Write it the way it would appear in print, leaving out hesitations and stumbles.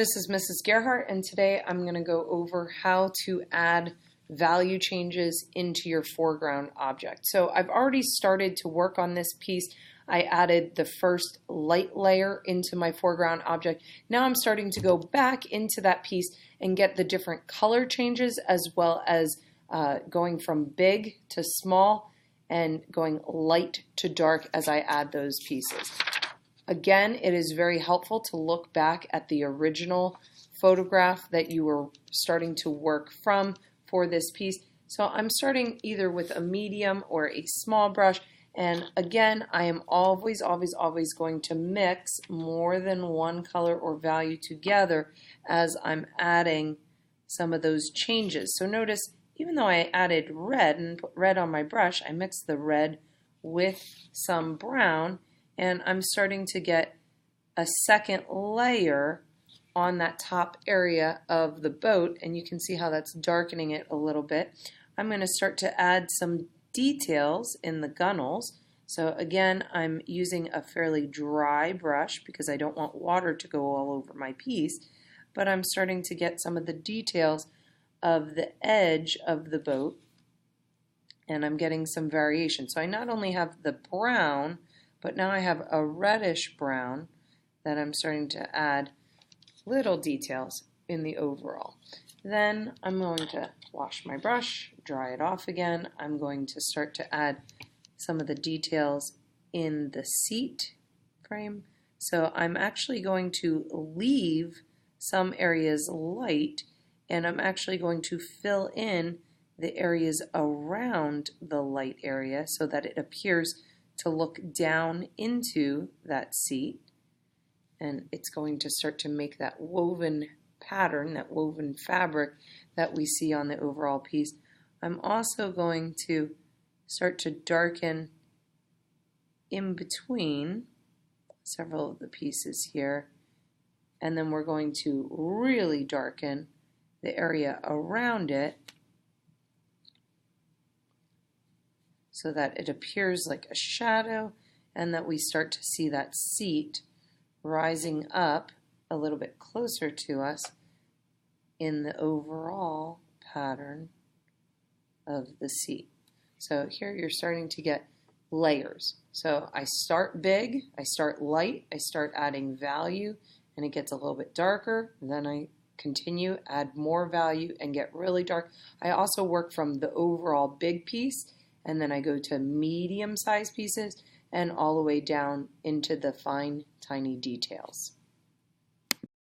This is Mrs. Gerhart, and today I'm going to go over how to add value changes into your foreground object. So I've already started to work on this piece. I added the first light layer into my foreground object. Now I'm starting to go back into that piece and get the different color changes, as well as going from big to small and going light to dark as I add those pieces. Again, it is very helpful to look back at the original photograph that you were starting to work from for this piece. So I'm starting either with a medium or a small brush, and again, I am always going to mix more than one color or value together as I'm adding some of those changes. So notice, even though I added red and put red on my brush, I mixed the red with some brown, and I'm starting to get a second layer on that top area of the boat, and you can see how that's darkening it a little bit. I'm going to start to add some details in the gunnels. So again, I'm using a fairly dry brush because I don't want water to go all over my piece, but I'm starting to get some of the details of the edge of the boat, and I'm getting some variation. So I not only have the brown, but now I have a reddish brown that I'm starting to add little details in the overall. Then I'm going to wash my brush, dry it off again. I'm going to start to add some of the details in the seat frame. So I'm actually going to leave some areas light, and I'm actually going to fill in the areas around the light area so that it appears to look down into that seat, and it's going to start to make that woven pattern, that woven fabric that we see on the overall piece. I'm also going to start to darken in between several of the pieces here, and then we're going to really darken the area around it so that it appears like a shadow, and that we start to see that seat rising up a little bit closer to us in the overall pattern of the seat. So here you're starting to get layers. So I start big, I start light, I start adding value, and it gets a little bit darker. Then I continue, add more value, and get really dark. I also work from the overall big piece, and then I go to medium-sized pieces and all the way down into the fine, tiny details.